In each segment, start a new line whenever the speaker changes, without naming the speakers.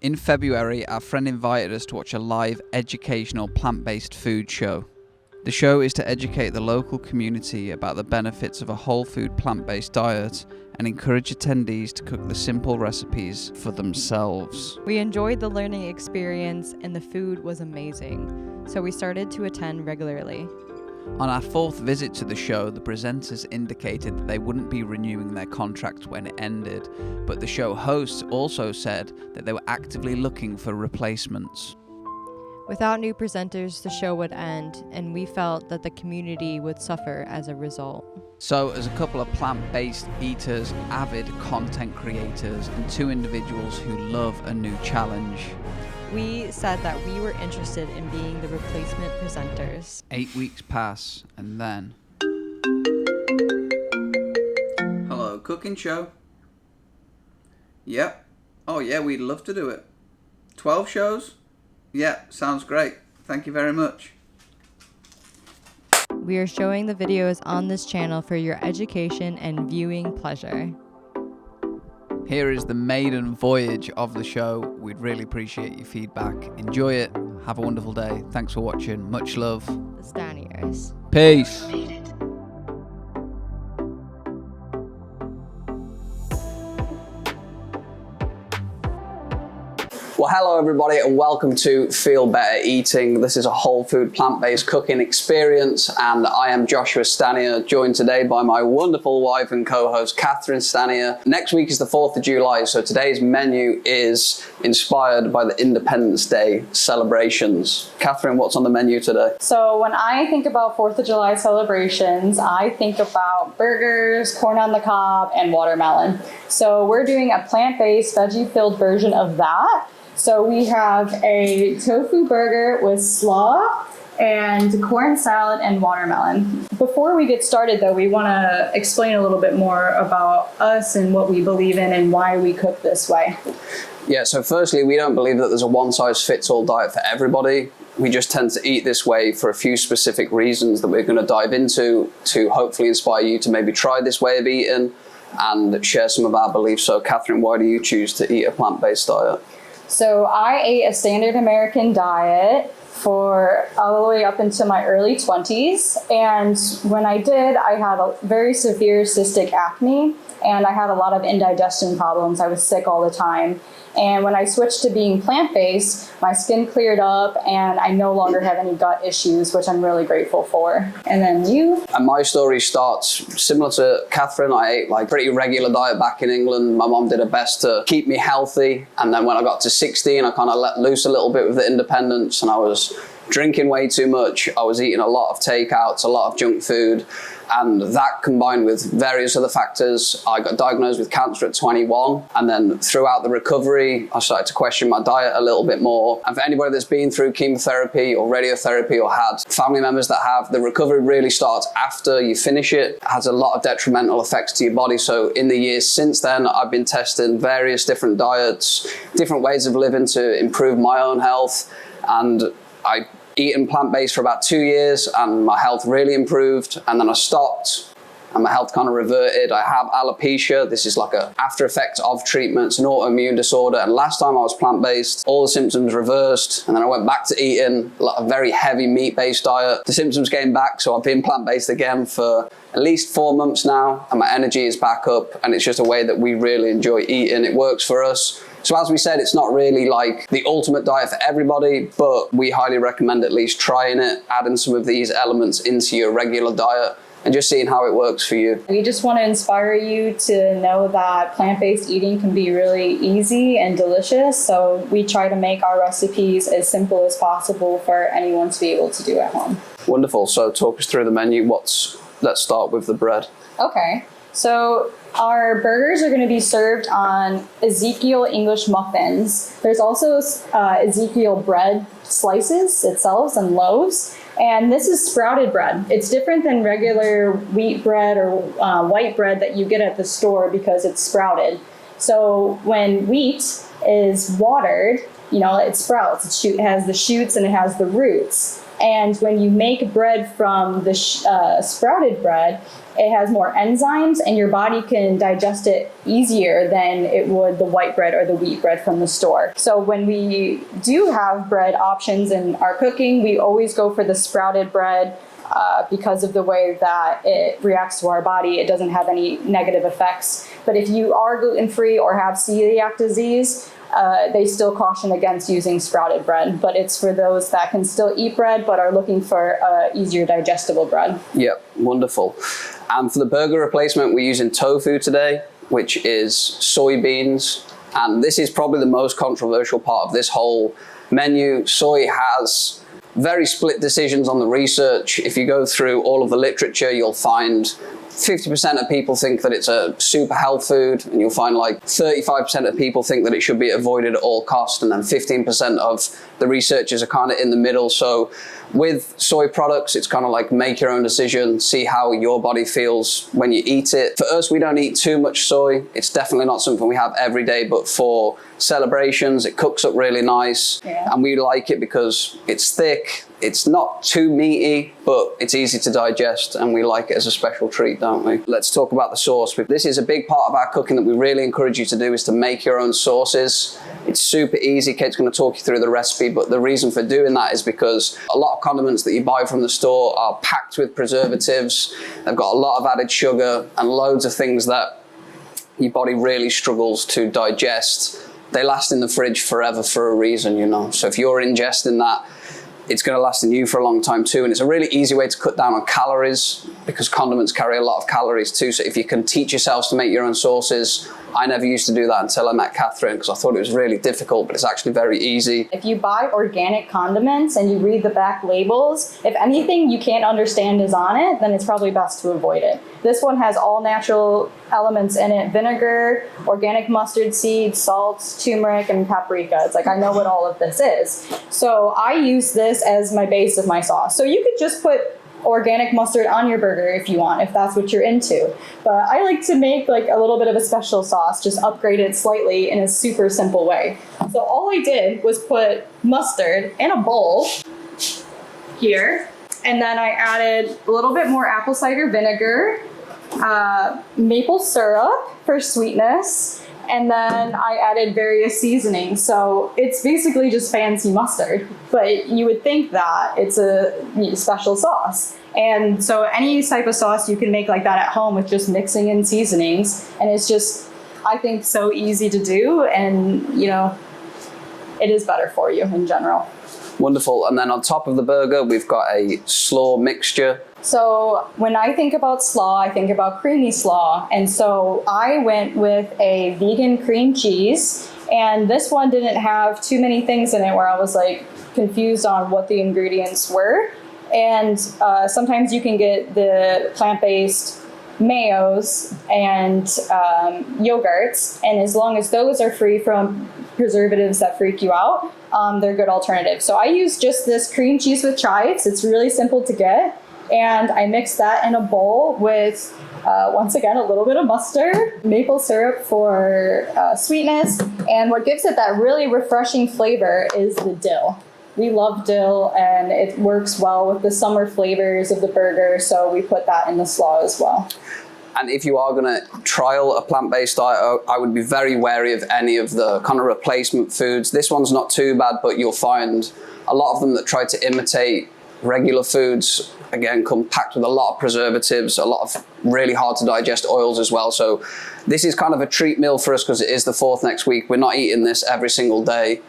In February, our friend invited us to watch a live educational plant-based food show. The show is to educate the local community about the benefits of a whole food plant-based diet and encourage attendees to cook the simple recipes for themselves.
We enjoyed the learning experience and the food was amazing, so we started to attend regularly.
On our fourth visit to the show, the presenters indicated that they wouldn't be renewing their contract when it ended, but the show hosts also said that they were actively looking for replacements.
Without new presenters, the show would end, and we felt that the community would suffer as a result.
So, as a couple of plant-based eaters, avid content creators, and two individuals who love a new challenge,
we said that we were interested in being the replacement presenters.
8 weeks pass, and then... Hello, cooking show. Yep. Oh yeah, we'd love to do it. 12 shows? Yeah, sounds great. Thank you very much.
We are showing the videos on this channel for your education and viewing pleasure.
Here is the maiden voyage of the show. We'd really appreciate your feedback. Enjoy it. Have a wonderful day. Thanks for watching. Much love.
The Staniers.
Peace. Well, hello everybody and welcome to Feel Better Eating. This is a whole food plant-based cooking experience and I am Joshua Stanier, joined today by my wonderful wife and co-host Catherine Stanier. Next week is the 4th of July, so today's menu is inspired by the Independence Day celebrations. Catherine, what's on the menu today?
So when I think about 4th of July celebrations, I think about burgers, corn on the cob, and watermelon. So we're doing a plant-based, veggie-filled version of that. So we have a tofu burger with slaw and corn salad and watermelon. Before we get started though, we want to explain a little bit more about us and what we believe in and why we cook this way.
Yeah, so firstly, we don't believe that there's a one-size-fits-all diet for everybody. We just tend to eat this way for a few specific reasons that we're going to dive into to hopefully inspire you to maybe try this way of eating and share some of our beliefs. So Catherine, why do you choose to eat a plant-based diet?
So I ate a standard American diet for all the way up into my early 20s. And when I did, I had a very severe cystic acne and I had a lot of indigestion problems. I was sick all the time. And when I switched to being plant-based, my skin cleared up and I no longer have any gut issues, which I'm really grateful for. And then you?
And my story starts similar to Catherine. I ate like pretty regular diet back in England. My mom did her best to keep me healthy. And then when I got to 16, I kind of let loose a little bit with the independence and I was drinking way too much. I was eating a lot of takeouts, a lot of junk food. And that combined with various other factors, I got diagnosed with cancer at 21. And then throughout the recovery, I started to question my diet a little bit more. And for anybody that's been through chemotherapy or radiotherapy or had family members that have, the recovery really starts after you finish it. It has a lot of detrimental effects to your body. So in the years since then, I've been testing various different diets, different ways of living to improve my own health. And I eaten plant-based for about 2 years and my health really improved, and then I stopped and my health kind of reverted. I have alopecia. This is like a after effect of treatments, an autoimmune disorder, and last time I was plant-based, all the symptoms reversed, and then I went back to eating a very heavy meat-based diet. The symptoms came back, so I've been plant-based again for at least 4 months now, and my energy is back up, and it's just a way that we really enjoy eating. It works for us. So as we said, it's not really like the ultimate diet for everybody, but we highly recommend at least trying it, adding some of these elements into your regular diet and just seeing how it works for you.
We just want to inspire you to know that plant-based eating can be really easy and delicious. So we try to make our recipes as simple as possible for anyone to be able to do at home.
Wonderful. So talk us through the menu. Let's start with the bread.
Okay. So our burgers are going to be served on Ezekiel English muffins. There's also Ezekiel bread slices itself and loaves. And this is sprouted bread. It's different than regular wheat bread or white bread that you get at the store because it's sprouted. So when wheat is watered, it sprouts. It has the shoots and it has the roots. And when you make bread from the sprouted bread, it has more enzymes and your body can digest it easier than it would the white bread or the wheat bread from the store. So when we do have bread options in our cooking, we always go for the sprouted bread because of the way that it reacts to our body. It doesn't have any negative effects. But if you are gluten-free or have celiac disease, they still caution against using sprouted bread, but it's for those that can still eat bread but are looking for easier digestible bread.
Yep, wonderful. And for the burger replacement, we're using tofu today, which is soybeans. And this is probably the most controversial part of this whole menu. Soy has very split decisions on the research. If you go through all of the literature, you'll find 50% of people think that it's a super health food, and you'll find like 35% of people think that it should be avoided at all cost, and then 15% of the researchers are kind of in the middle. So with soy products, it's kind of like make your own decision, see how your body feels when you eat it. For us, we don't eat too much soy. It's definitely not something we have every day, but for celebrations, it cooks up really nice.
Yeah.
And we like it because it's thick, it's not too meaty, but it's easy to digest, and we like it as a special treat, don't we? Let's talk about the sauce. This is a big part of our cooking that we really encourage you to do, is to make your own sauces. It's super easy. Kate's going to talk you through the recipe, but the reason for doing that is because a lot of condiments that you buy from the store are packed with preservatives. They've got a lot of added sugar and loads of things that your body really struggles to digest. They last in the fridge forever for a reason, you know. So if you're ingesting that, it's going to last in you for a long time too. And it's a really easy way to cut down on calories, because condiments carry a lot of calories too. So if you can teach yourselves to make your own sauces, I never used to do that until I met Catherine, because I thought it was really difficult, but it's actually very easy.
If you buy organic condiments and you read the back labels, if anything you can't understand is on it, then it's probably best to avoid it. This one has all natural elements in it: vinegar, organic mustard seeds, salt, turmeric, and paprika. It's like, I know what all of this is. So I use this as my base of my sauce. So you could just put organic mustard on your burger if you want, if that's what you're into. But I like to make like a little bit of a special sauce, just upgrade it slightly in a super simple way. So all I did was put mustard in a bowl here, and then I added a little bit more apple cider vinegar, maple syrup for sweetness, and then I added various seasonings. So it's basically just fancy mustard, but you would think that it's a special sauce. And so any type of sauce you can make like that at home with just mixing in seasonings. And it's just, I think, so easy to do. And, you know, it is better for you in general.
Wonderful. And then on top of the burger, we've got a slaw mixture.
So when I think about slaw, I think about creamy slaw. And so I went with a vegan cream cheese, and this one didn't have too many things in it where I was like confused on what the ingredients were. And sometimes you can get the plant-based mayos and yogurts, and as long as those are free from preservatives that freak you out, they're good alternatives. So I use just this cream cheese with chives. It's really simple to get. And I mixed that in a bowl with, once again, a little bit of mustard, maple syrup for sweetness. And what gives it that really refreshing flavor is the dill. We love dill, and it works well with the summer flavors of the burger. So we put that in the slaw as well.
And if you are going to trial a plant-based diet, I would be very wary of any of the kind of replacement foods. This one's not too bad, but you'll find a lot of them that try to imitate regular foods, again, come packed with a lot of preservatives, a lot of really hard to digest oils as well. So this is kind of a treat meal for us because it is the 4th next week. We're not eating this every single day,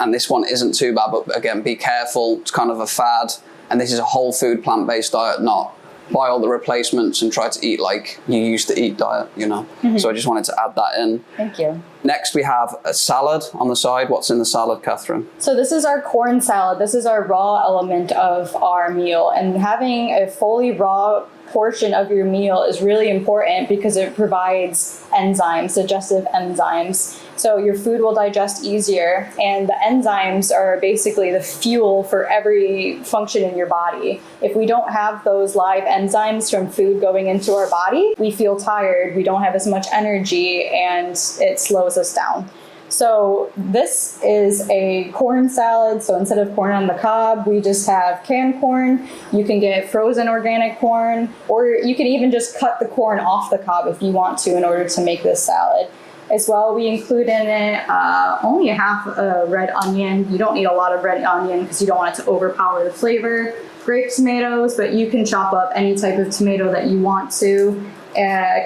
and this one isn't too bad, but again, be careful. It's kind of a fad, and this is a whole food plant-based diet, not buy all the replacements and try to eat like you used to eat diet, you know. So I just wanted to add that in.
Thank you.
Next, we have a salad on the side. What's in the salad, Catherine?
So this is our corn salad. This is our raw element of our meal, and having a fully raw portion of your meal is really important because it provides enzymes, digestive enzymes. So your food will digest easier, and the enzymes are basically the fuel for every function in your body. If we don't have those live enzymes from food going into our body, we feel tired, we don't have as much energy, and it slows us down. So this is a corn salad. So instead of corn on the cob, we just have canned corn. You can get frozen organic corn, or you can even just cut the corn off the cob if you want to in order to make this salad. As well, we include in it only a half a red onion. You don't need a lot of red onion because you don't want it to overpower the flavor. Grape tomatoes, but you can chop up any type of tomato that you want to.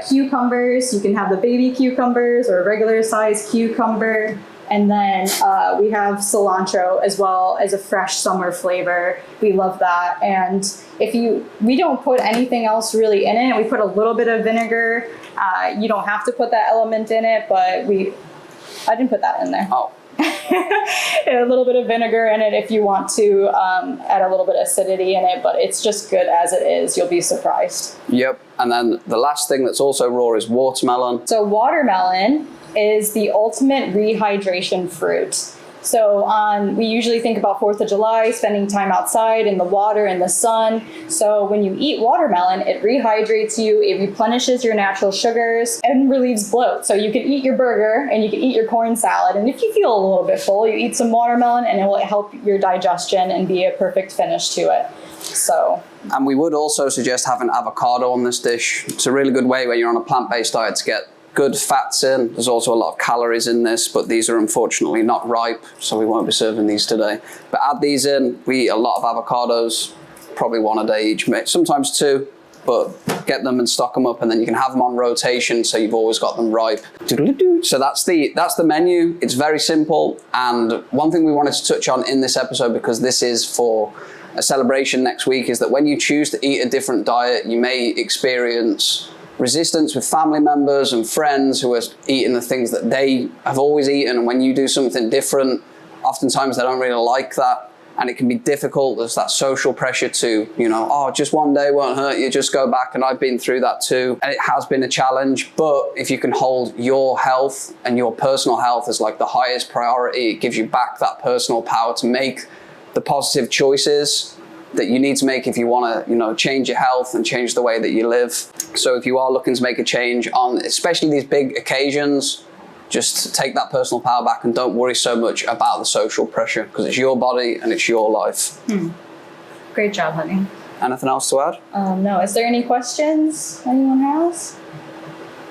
Cucumbers, you can have the baby cucumbers or a regular size cucumber. And then we have cilantro as well as a fresh summer flavor. We love that. And we don't put anything else really in it. We put a little bit of vinegar. You don't have to put that element in it, but I didn't put that in there.
Oh.
A little bit of vinegar in it if you want to add a little bit of acidity in it, but it's just good as it is. You'll be surprised.
Yep. And then the last thing that's also raw is watermelon.
So watermelon is the ultimate rehydration fruit. So we usually think about 4th of July, spending time outside in the water, in the sun. So when you eat watermelon, it rehydrates you, it replenishes your natural sugars, and relieves bloat. So you can eat your burger and you can eat your corn salad. And if you feel a little bit full, you eat some watermelon and it will help your digestion and be a perfect finish to it.
And we would also suggest having avocado on this dish. It's a really good way when you're on a plant-based diet to get good fats in. There's also a lot of calories in this, but these are unfortunately not ripe, so we won't be serving these today. But add these in. We eat a lot of avocados, probably one a day each, sometimes two, but get them and stock them up, and then you can have them on rotation, so you've always got them ripe. So that's the menu. It's very simple. And one thing we wanted to touch on in this episode, because this is for a celebration next week, is that when you choose to eat a different diet, you may experience resistance with family members and friends who are eating the things that they have always eaten. And when you do something different, oftentimes they don't really like that. And it can be difficult. There's that social pressure to, just one day won't hurt you, just go back. And I've been through that too. And it has been a challenge. But if you can hold your health and your personal health as like the highest priority, it gives you back that personal power to make the positive choices that you need to make if you want to, change your health and change the way that you live. So if you are looking to make a change on especially these big occasions, just take that personal power back and don't worry so much about the social pressure, because it's your body and it's your life.
Great job, honey.
Anything else to add?
No. Is there any questions anyone has?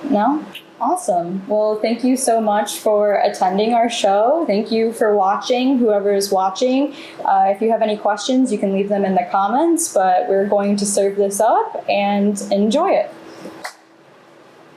No? Awesome. Well, thank you so much for attending our show. Thank you for watching, whoever is watching. If you have any questions, you can leave them in the comments, but we're going to serve this up and enjoy it.